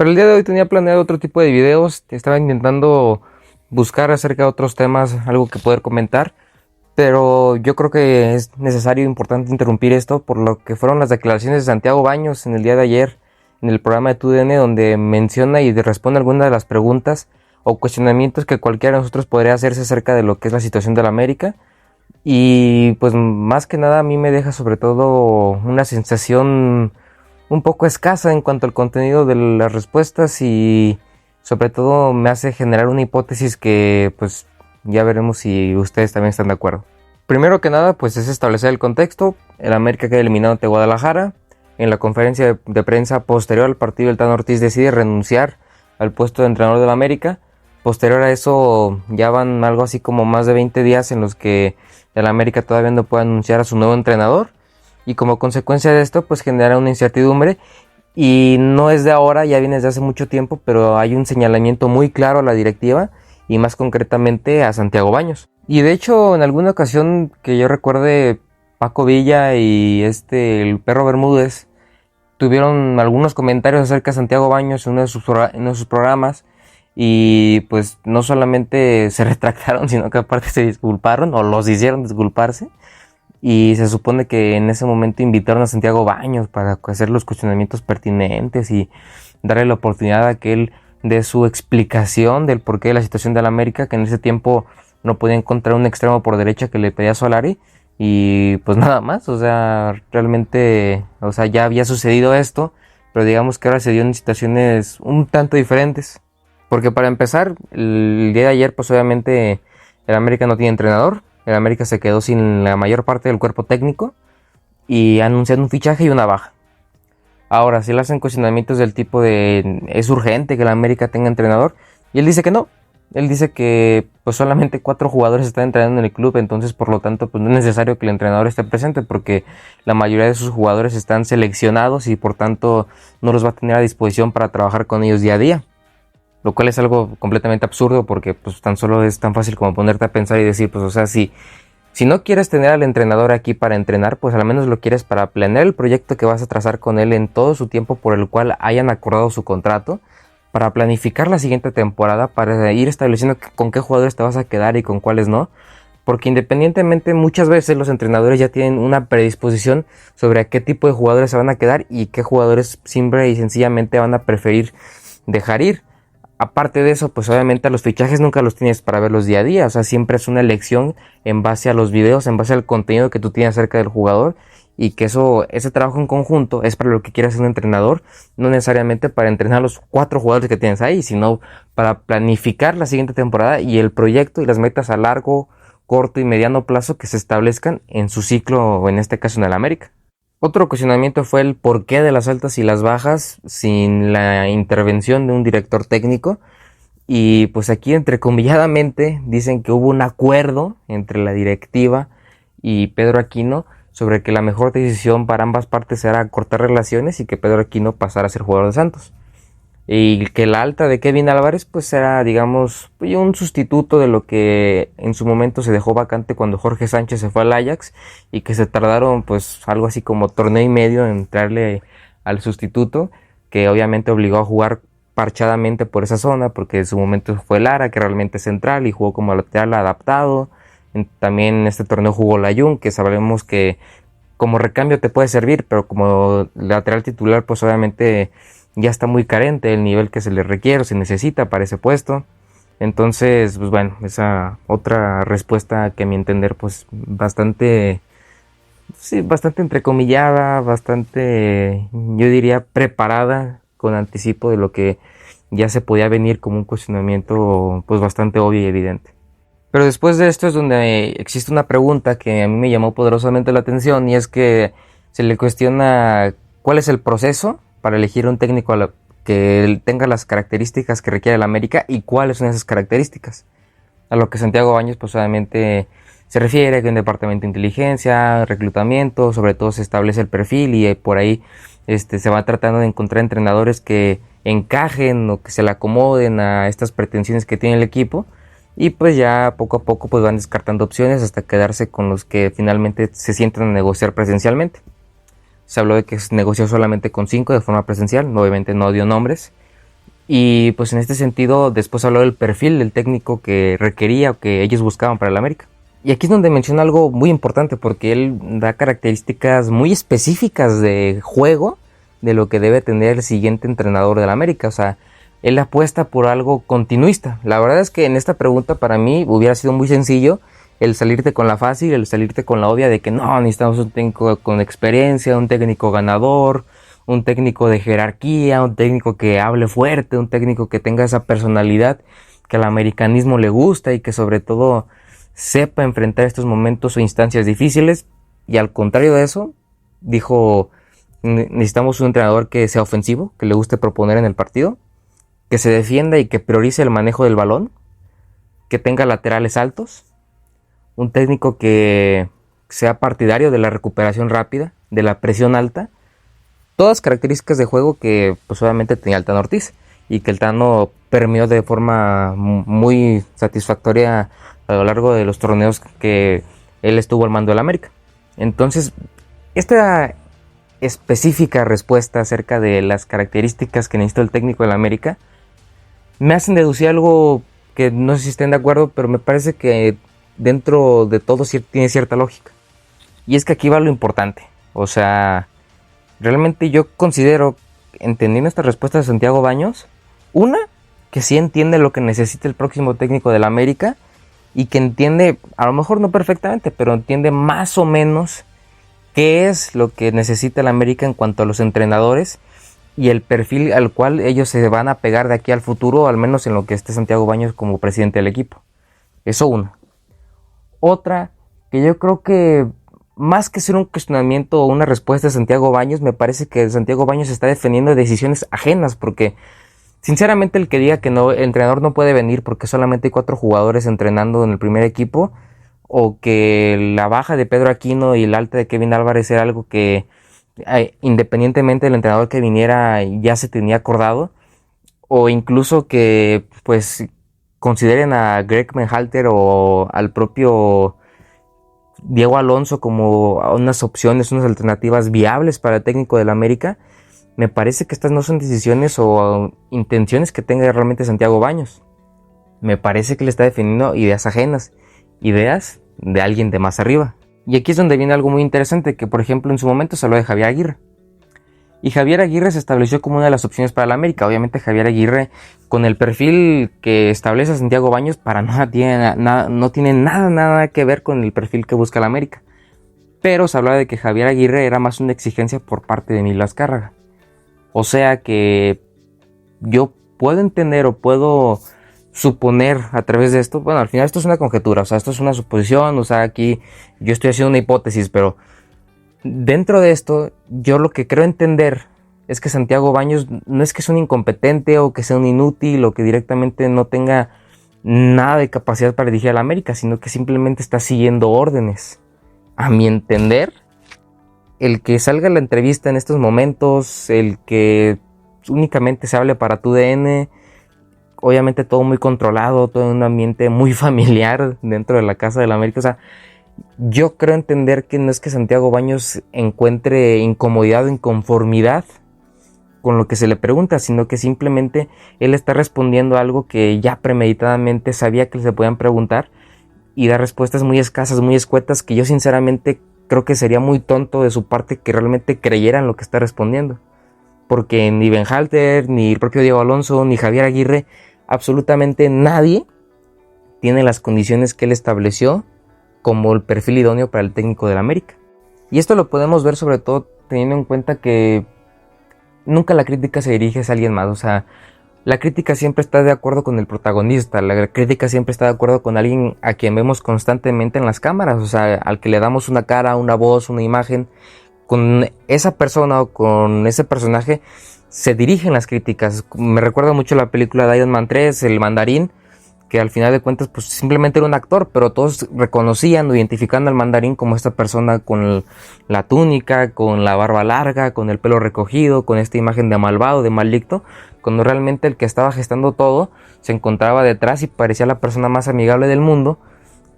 Pero el día de hoy tenía planeado otro tipo de videos. Estaba intentando buscar acerca de otros temas, algo que poder comentar. Pero yo creo que es necesario e importante interrumpir esto por lo que fueron las declaraciones de Santiago Baños en el día de ayer en el programa de TUDN, donde menciona y responde algunas de las preguntas o cuestionamientos que cualquiera de nosotros podría hacerse acerca de lo que es la situación de la América. Y pues más que nada a mí me deja sobre todo una sensación un poco escasa en cuanto al contenido de las respuestas, y sobre todo me hace generar una hipótesis que pues ya veremos si ustedes también están de acuerdo. Primero que nada pues es establecer el contexto. El América queda eliminado ante Guadalajara. En la conferencia de prensa posterior al partido, el Tan Ortiz decide renunciar al puesto de entrenador del América. Posterior a eso ya van algo así como más de 20 días en los que el América todavía no puede anunciar a su nuevo entrenador, y como consecuencia de esto pues genera una incertidumbre, y no es de ahora, ya viene desde hace mucho tiempo, pero hay un señalamiento muy claro a la directiva y más concretamente a Santiago Baños. Y de hecho en alguna ocasión que yo recuerde, Paco Villa y el Perro Bermúdez tuvieron algunos comentarios acerca de Santiago Baños en uno de sus programas, y pues no solamente se retractaron, sino que aparte se disculparon o los hicieron disculparse, y se supone que en ese momento invitaron a Santiago Baños para hacer los cuestionamientos pertinentes y darle la oportunidad a que él dé su explicación del porqué de la situación de la América, que en ese tiempo no podía encontrar un extremo por derecha que le pedía a Solari. Y pues nada más, o sea, realmente, o sea, ya había sucedido esto, pero digamos que ahora se dio en situaciones un tanto diferentes. Porque para empezar, el día de ayer, pues obviamente el América no tiene entrenador. El América se quedó sin la mayor parte del cuerpo técnico y anuncian un fichaje y una baja. Ahora, si le hacen cuestionamientos del tipo de ¿es urgente que el América tenga entrenador? Y él dice que no. Él dice que pues solamente 4 jugadores están entrenando en el club, entonces por lo tanto pues no es necesario que el entrenador esté presente, porque la mayoría de sus jugadores están seleccionados y por tanto no los va a tener a disposición para trabajar con ellos día a día. Lo cual es algo completamente absurdo, porque pues tan solo es tan fácil como ponerte a pensar y decir, pues o sea, si no quieres tener al entrenador aquí para entrenar, pues al menos lo quieres para planear el proyecto que vas a trazar con él en todo su tiempo por el cual hayan acordado su contrato, para planificar la siguiente temporada, para ir estableciendo con qué jugadores te vas a quedar y con cuáles no. Porque independientemente, muchas veces los entrenadores ya tienen una predisposición sobre a qué tipo de jugadores se van a quedar y qué jugadores simple y sencillamente van a preferir dejar ir. Aparte de eso, pues obviamente a los fichajes nunca los tienes para verlos día a día, o sea, siempre es una elección en base a los videos, en base al contenido que tú tienes acerca del jugador, y que ese trabajo en conjunto es para lo que quiere hacer un entrenador, no necesariamente para entrenar a los 4 jugadores que tienes ahí, sino para planificar la siguiente temporada y el proyecto y las metas a largo, corto y mediano plazo que se establezcan en su ciclo, o en este caso en el América. Otro cuestionamiento fue el porqué de las altas y las bajas sin la intervención de un director técnico. Y pues aquí entrecomilladamente dicen que hubo un acuerdo entre la directiva y Pedro Aquino sobre que la mejor decisión para ambas partes era cortar relaciones y que Pedro Aquino pasara a ser jugador de Santos. Y que la alta de Kevin Álvarez pues era, digamos, un sustituto de lo que en su momento se dejó vacante cuando Jorge Sánchez se fue al Ajax, y que se tardaron pues algo así como torneo y medio en traerle al sustituto, que obviamente obligó a jugar parchadamente por esa zona, porque en su momento fue Lara, que realmente es central y jugó como lateral adaptado. También en este torneo jugó Layún, que sabemos que como recambio te puede servir, pero como lateral titular pues obviamente ya está muy carente el nivel que se le requiere o se necesita para ese puesto. Entonces, pues bueno, esa otra respuesta que a mi entender pues bastante entrecomillada, bastante, yo diría, preparada con anticipo de lo que ya se podía venir como un cuestionamiento pues bastante obvio y evidente. Pero después de esto es donde existe una pregunta que a mí me llamó poderosamente la atención, y es que se le cuestiona cuál es el proceso para elegir un técnico que tenga las características que requiere el América y cuáles son esas características. A lo que Santiago Baños pues obviamente se refiere a que un departamento de inteligencia, reclutamiento, sobre todo se establece el perfil, y por ahí se va tratando de encontrar entrenadores que encajen o que se le acomoden a estas pretensiones que tiene el equipo, y pues ya poco a poco pues van descartando opciones hasta quedarse con los que finalmente se sientan a negociar presencialmente. Se habló de que se negoció solamente con 5 de forma presencial, obviamente no dio nombres, Y pues en este sentido después habló del perfil del técnico que requería o que ellos buscaban para el América. Y aquí es donde menciona algo muy importante, porque él da características muy específicas de juego de lo que debe tener el siguiente entrenador del América. O sea, él apuesta por algo continuista. La verdad es que en esta pregunta para mí hubiera sido muy sencillo el salirte con la fácil, el salirte con la obvia de que no, necesitamos un técnico con experiencia, un técnico ganador, un técnico de jerarquía, un técnico que hable fuerte, un técnico que tenga esa personalidad que al americanismo le gusta y que sobre todo sepa enfrentar estos momentos o instancias difíciles. Y al contrario de eso, dijo, necesitamos un entrenador que sea ofensivo, que le guste proponer en el partido, que se defienda y que priorice el manejo del balón, que tenga laterales altos, un técnico que sea partidario de la recuperación rápida, de la presión alta, todas características de juego que pues obviamente tenía el Tano Ortiz y que el Tano permeó de forma muy satisfactoria a lo largo de los torneos que él estuvo al mando del América. Entonces, esta específica respuesta acerca de las características que necesita el técnico del América me hacen deducir algo que no sé si estén de acuerdo, pero me parece que dentro de todo tiene cierta lógica. Y es que aquí va lo importante. O sea, realmente yo considero, entendiendo esta respuesta de Santiago Baños, una, que sí entiende lo que necesita el próximo técnico del América y que entiende, a lo mejor no perfectamente, pero entiende más o menos qué es lo que necesita el América en cuanto a los entrenadores y el perfil al cual ellos se van a pegar de aquí al futuro, al menos en lo que esté Santiago Baños como presidente del equipo. Eso una. Otra, que yo creo que más que ser un cuestionamiento o una respuesta de Santiago Baños, me parece que Santiago Baños está defendiendo decisiones ajenas, porque sinceramente el que diga que no, el entrenador no puede venir porque solamente hay 4 jugadores entrenando en el primer equipo, o que la baja de Pedro Aquino y el alta de Kevin Álvarez era algo que independientemente del entrenador que viniera ya se tenía acordado, o incluso que pues consideren a Greg Menhalter o al propio Diego Alonso como unas opciones, unas alternativas viables para el técnico del América. Me parece que estas no son decisiones o intenciones que tenga realmente Santiago Baños. Me parece que le está defendiendo ideas ajenas, ideas de alguien de más arriba. Y aquí es donde viene algo muy interesante, que por ejemplo en su momento se habló de Javier Aguirre. Y Javier Aguirre se estableció como una de las opciones para el América. Obviamente Javier Aguirre, con el perfil que establece Santiago Baños, para nada no tiene nada que ver con el perfil que busca el América. Pero se hablaba de que Javier Aguirre era más una exigencia por parte de Emilio Azcárraga. O sea que yo puedo entender o puedo suponer a través de esto, bueno, al final esto es una conjetura, o sea, esto es una suposición, o sea, aquí yo estoy haciendo una hipótesis, pero dentro de esto, yo lo que creo entender es que Santiago Baños no es que sea un incompetente o que sea un inútil o que directamente no tenga nada de capacidad para dirigir a la América, sino que simplemente está siguiendo órdenes. A mi entender, el que salga la entrevista en estos momentos, el que únicamente se hable para TUDN, obviamente todo muy controlado, todo en un ambiente muy familiar dentro de la casa de la América, o sea, yo creo entender que no es que Santiago Baños encuentre incomodidad o inconformidad con lo que se le pregunta, sino que simplemente él está respondiendo a algo que ya premeditadamente sabía que se podían preguntar y da respuestas muy escasas, muy escuetas, que yo sinceramente creo que sería muy tonto de su parte que realmente creyeran lo que está respondiendo. Porque ni Benhalter, ni el propio Diego Alonso, ni Javier Aguirre, absolutamente nadie tiene las condiciones que él estableció como el perfil idóneo para el técnico del América. Y esto lo podemos ver sobre todo teniendo en cuenta que nunca la crítica se dirige hacia alguien más. O sea, la crítica siempre está de acuerdo con el protagonista, la crítica siempre está de acuerdo con alguien a quien vemos constantemente en las cámaras, o sea, al que le damos una cara, una voz, una imagen. Con esa persona o con ese personaje se dirigen las críticas. Me recuerda mucho la película de Iron Man 3, El Mandarín, que al final de cuentas pues simplemente era un actor, pero todos reconocían o identificando al Mandarín como esta persona con la túnica, con la barba larga, con el pelo recogido, con esta imagen de malvado, de maligno, cuando realmente el que estaba gestando todo se encontraba detrás y parecía la persona más amigable del mundo,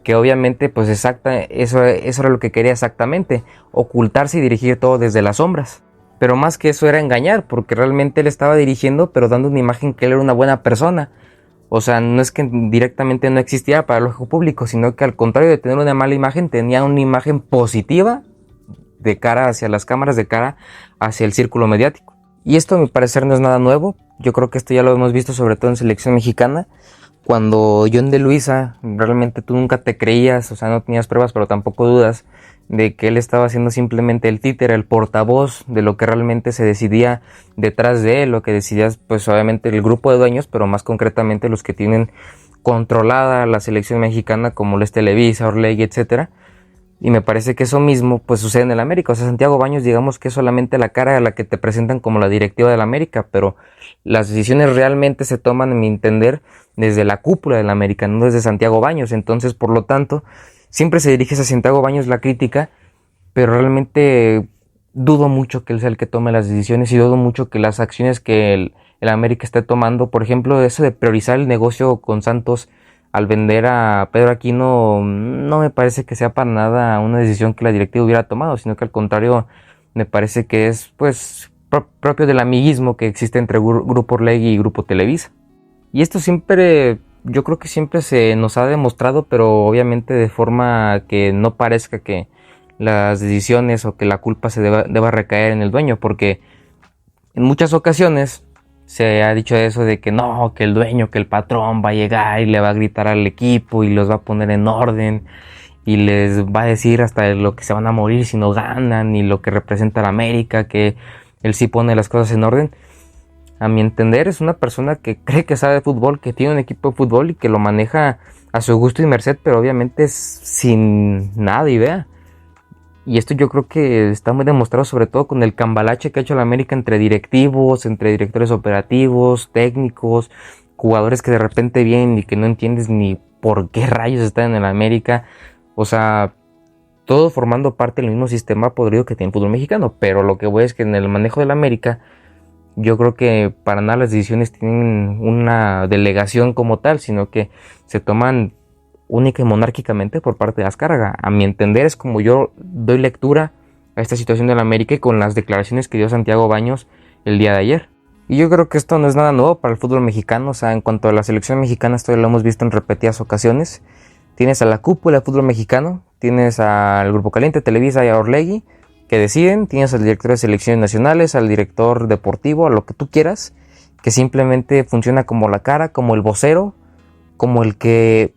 que obviamente pues eso era lo que quería exactamente, ocultarse y dirigir todo desde las sombras. pero más que eso era engañar, porque realmente él estaba dirigiendo, pero dando una imagen que él era una buena persona. O sea, no es que directamente no existiera para el ojo público, sino que al contrario de tener una mala imagen, tenía una imagen positiva de cara hacia las cámaras, de cara hacia el círculo mediático. Y esto a mi parecer no es nada nuevo. Yo creo que esto ya lo hemos visto sobre todo en selección mexicana. Cuando John de Luisa, realmente tú nunca te creías, o sea, no tenías pruebas, pero tampoco dudas de que él estaba siendo simplemente el títere, el portavoz de lo que realmente se decidía detrás de él, lo que decidía pues obviamente el grupo de dueños, pero más concretamente los que tienen controlada la selección mexicana, como lo es Televisa, Orlegui, etcétera. Y me parece que eso mismo pues sucede en el América. O sea, Santiago Baños, digamos que es solamente la cara a la que te presentan como la directiva del América, pero las decisiones realmente se toman, en mi entender, desde la cúpula del América, no desde Santiago Baños. Entonces, por lo tanto, siempre se dirige a Santiago Baños la crítica, pero realmente dudo mucho que él sea el que tome las decisiones y dudo mucho que las acciones que el América esté tomando, por ejemplo, eso de priorizar el negocio con Santos al vender a Pedro Aquino, no me parece que sea para nada una decisión que la directiva hubiera tomado, sino que al contrario me parece que es pues propio del amiguismo que existe entre Grupo Orlegui y Grupo Televisa. Y esto siempre, yo creo que siempre se nos ha demostrado, pero obviamente de forma que no parezca que las decisiones o que la culpa se deba recaer en el dueño, porque en muchas ocasiones se ha dicho eso de que no, que el dueño, que el patrón va a llegar y le va a gritar al equipo y los va a poner en orden y les va a decir hasta lo que se van a morir si no ganan y lo que representa la América, que él sí pone las cosas en orden. A mi entender es una persona que cree que sabe de fútbol, que tiene un equipo de fútbol y que lo maneja a su gusto y merced, pero obviamente sin nada de idea. Y esto yo creo que está muy demostrado sobre todo con el cambalache que ha hecho la América entre directivos, entre directores operativos, técnicos, jugadores que de repente vienen y que no entiendes ni por qué rayos están en el América. O sea, todos formando parte del mismo sistema podrido que tiene el fútbol mexicano. Pero lo que voy es que en el manejo del América, yo creo que para nada las decisiones tienen una delegación como tal, sino que se toman única y monárquicamente por parte de Azcárraga. A mi entender es como yo doy lectura a esta situación de la América y con las declaraciones que dio Santiago Baños el día de ayer. Y yo creo que esto no es nada nuevo para el fútbol mexicano. O sea, en cuanto a la selección mexicana, esto lo hemos visto en repetidas ocasiones. Tienes a la cúpula del fútbol mexicano, tienes al Grupo Caliente, Televisa y a Orlegui que deciden, tienes al director de selecciones nacionales, al director deportivo, a lo que tú quieras, que simplemente funciona como la cara, como el vocero, como el que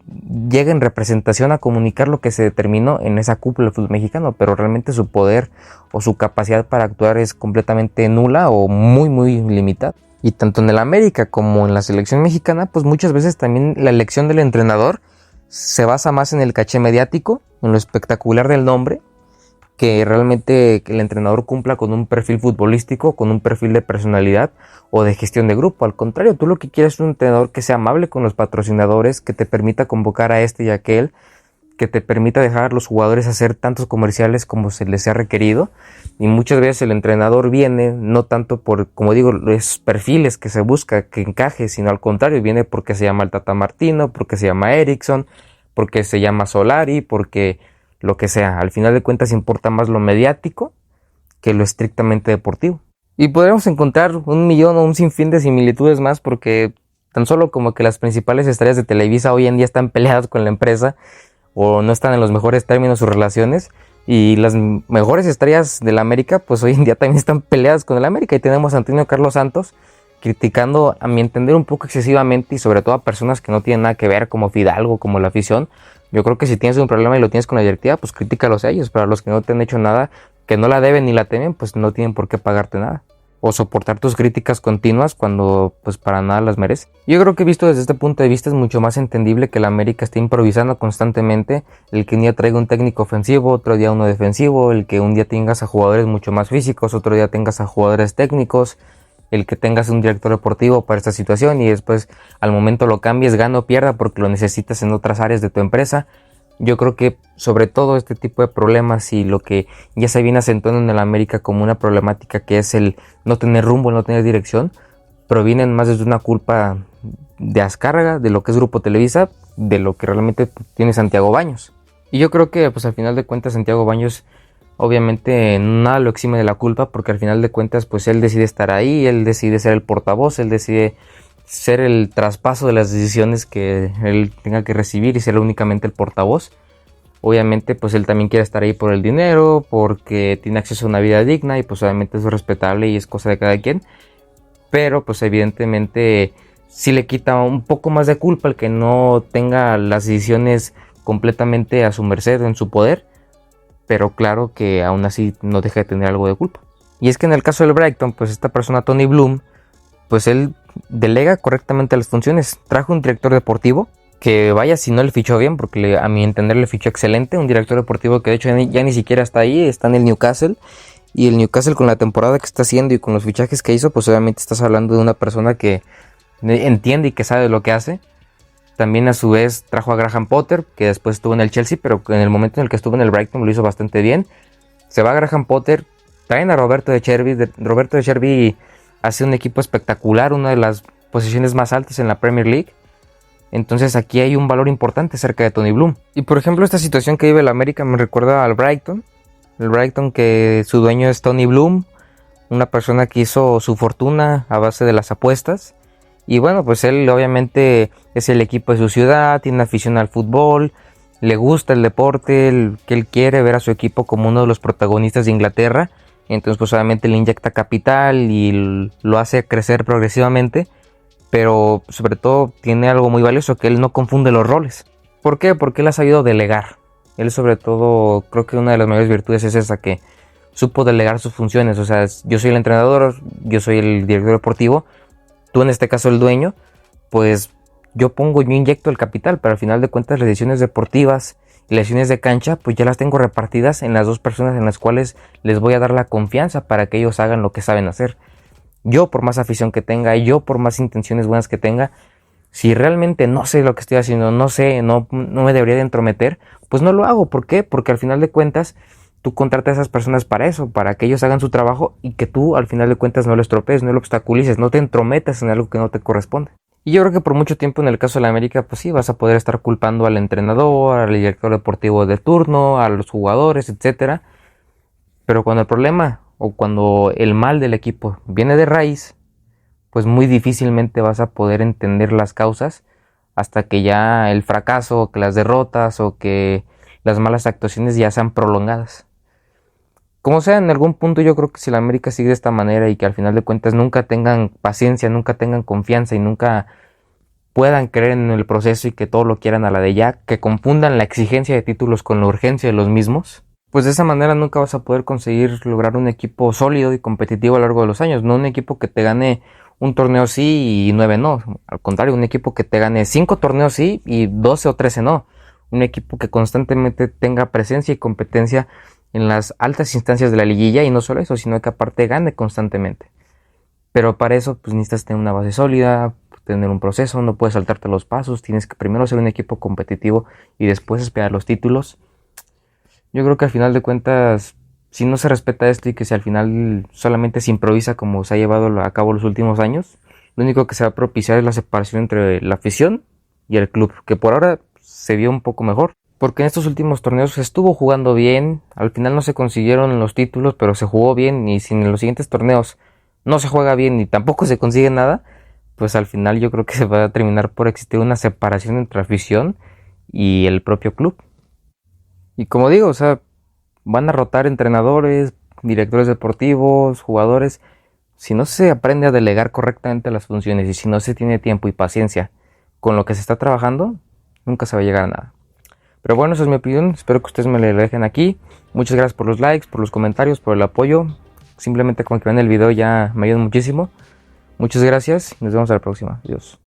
llega en representación a comunicar lo que se determinó en esa cúpula del fútbol mexicano, pero realmente su poder o su capacidad para actuar es completamente nula o muy muy limitada. Y tanto en el América como en la selección mexicana, pues muchas veces también la elección del entrenador se basa más en el caché mediático, en lo espectacular del nombre, que realmente que el entrenador cumpla con un perfil futbolístico, con un perfil de personalidad o de gestión de grupo. Al contrario, tú lo que quieres es un entrenador que sea amable con los patrocinadores, que te permita convocar a este y a aquel, que te permita dejar a los jugadores hacer tantos comerciales como se les ha requerido. Y muchas veces el entrenador viene no tanto por, como digo, los perfiles que se busca que encaje, sino al contrario, viene porque se llama el Tata Martino, porque se llama Erickson, porque se llama Solari, porque lo que sea. Al final de cuentas importa más lo mediático que lo estrictamente deportivo. Y podríamos encontrar un millón o un sinfín de similitudes más, porque tan solo como que las principales estrellas de Televisa hoy en día están peleadas con la empresa o no están en los mejores términos sus relaciones, y las mejores estrellas de la América pues hoy en día también están peleadas con el América, y tenemos a Antonio Carlos Santos criticando, a mi entender, un poco excesivamente, y sobre todo a personas que no tienen nada que ver, como Fidalgo, como la afición. Yo creo que si tienes un problema y lo tienes con la directiva, pues críticalos a ellos, pero a los que no te han hecho nada, que no la deben ni la temen, pues no tienen por qué pagarte nada o soportar tus críticas continuas cuando pues para nada las merece. Yo creo que visto desde este punto de vista es mucho más entendible que la América esté improvisando constantemente, el que un día traiga un técnico ofensivo, otro día uno defensivo, el que un día tengas a jugadores mucho más físicos, otro día tengas a jugadores técnicos, el que tengas un director deportivo para esta situación y después al momento lo cambies, gana o pierda porque lo necesitas en otras áreas de tu empresa. Yo creo que sobre todo este tipo de problemas y lo que ya se viene acentuando en el América como una problemática, que es el no tener rumbo, no tener dirección, provienen más desde una culpa de Azcárraga, de lo que es Grupo Televisa, de lo que realmente tiene Santiago Baños. Y yo creo que pues al final de cuentas Santiago Baños Obviamente nada lo exime de la culpa, porque al final de cuentas pues él decide estar ahí, él decide ser el portavoz, él decide ser el traspaso de las decisiones que él tenga que recibir y ser únicamente el portavoz. Obviamente pues él también quiere estar ahí por el dinero, porque tiene acceso a una vida digna y pues obviamente eso es respetable y es cosa de cada quien. Pero pues evidentemente sí le quita un poco más de culpa el que no tenga las decisiones completamente a su merced o en su poder. Pero claro que aún así no deja de tener algo de culpa. Y es que en el caso del Brighton, pues esta persona, Tony Bloom, pues él delega correctamente las funciones. Trajo un director deportivo, que vaya si no le fichó bien, porque a mi entender le fichó excelente. Un director deportivo que de hecho ya ni siquiera está ahí, está en el Newcastle. Y el Newcastle, con la temporada que está haciendo y con los fichajes que hizo, pues obviamente estás hablando de una persona que entiende y que sabe lo que hace. También a su vez trajo a Graham Potter, que después estuvo en el Chelsea, pero en el momento en el que estuvo en el Brighton lo hizo bastante bien. Se va Graham Potter, traen a Roberto De Zerbi. Roberto De Zerbi hace un equipo espectacular, una de las posiciones más altas en la Premier League. Entonces aquí hay un valor importante cerca de Tony Bloom. Y por ejemplo esta situación que vive el América me recuerda al Brighton. El Brighton, que su dueño es Tony Bloom, una persona que hizo su fortuna a base de las apuestas. Y bueno, pues él obviamente es el equipo de su ciudad, tiene afición al fútbol, le gusta el deporte, que él quiere ver a su equipo como uno de los protagonistas de Inglaterra. Entonces pues obviamente le inyecta capital y lo hace crecer progresivamente. Pero sobre todo tiene algo muy valioso, que él no confunde los roles. ¿Por qué? Porque él ha sabido delegar. Él sobre todo, creo que una de las mayores virtudes es esa, que supo delegar sus funciones. O sea, yo soy el entrenador, yo soy el director deportivo, tú en este caso el dueño, pues yo inyecto el capital, pero al final de cuentas las decisiones deportivas y las decisiones de cancha, pues ya las tengo repartidas en las dos personas en las cuales les voy a dar la confianza para que ellos hagan lo que saben hacer. Yo, por más afición que tenga, yo por más intenciones buenas que tenga, si realmente no sé lo que estoy haciendo, no sé, no me debería de entrometer, pues no lo hago. ¿Por qué? Porque al final de cuentas tú contratas a esas personas para eso, para que ellos hagan su trabajo y que tú al final de cuentas no lo estropees, no lo obstaculices, no te entrometas en algo que no te corresponde. Y yo creo que por mucho tiempo en el caso de la América, pues sí, vas a poder estar culpando al entrenador, al director deportivo de turno, a los jugadores, etcétera. Pero cuando el problema o cuando el mal del equipo viene de raíz, pues muy difícilmente vas a poder entender las causas hasta que ya el fracaso, o que las derrotas o que las malas actuaciones ya sean prolongadas. Como sea, en algún punto yo creo que si la América sigue de esta manera y que al final de cuentas nunca tengan paciencia, nunca tengan confianza y nunca puedan creer en el proceso y que todo lo quieran a la de ya, que confundan la exigencia de títulos con la urgencia de los mismos, pues de esa manera nunca vas a poder conseguir lograr un equipo sólido y competitivo a lo largo de los años. No un equipo que te gane un torneo sí y 9 no. Al contrario, un equipo que te gane 5 torneos sí y 12 o 13 no. Un equipo que constantemente tenga presencia y competencia en las altas instancias de la liguilla, y no solo eso, sino que aparte gane constantemente. Pero para eso pues necesitas tener una base sólida, tener un proceso, no puedes saltarte los pasos, tienes que primero ser un equipo competitivo y después esperar los títulos. Yo creo que al final de cuentas, si no se respeta esto y que si al final solamente se improvisa como se ha llevado a cabo los últimos años, lo único que se va a propiciar es la separación entre la afición y el club, que por ahora se vio un poco mejor, porque en estos últimos torneos se estuvo jugando bien, al final no se consiguieron los títulos, pero se jugó bien, y si en los siguientes torneos no se juega bien y tampoco se consigue nada, pues al final yo creo que se va a terminar por existir una separación entre afición y el propio club. Y como digo, o sea, van a rotar entrenadores, directores deportivos, jugadores. Si no se aprende a delegar correctamente las funciones y si no se tiene tiempo y paciencia con lo que se está trabajando, nunca se va a llegar a nada. Pero bueno, esa es mi opinión. Espero que ustedes me la dejen aquí. Muchas gracias por los likes, por los comentarios, por el apoyo. Simplemente con que vean el video ya me ayudan muchísimo. Muchas gracias y nos vemos a la próxima. Adiós.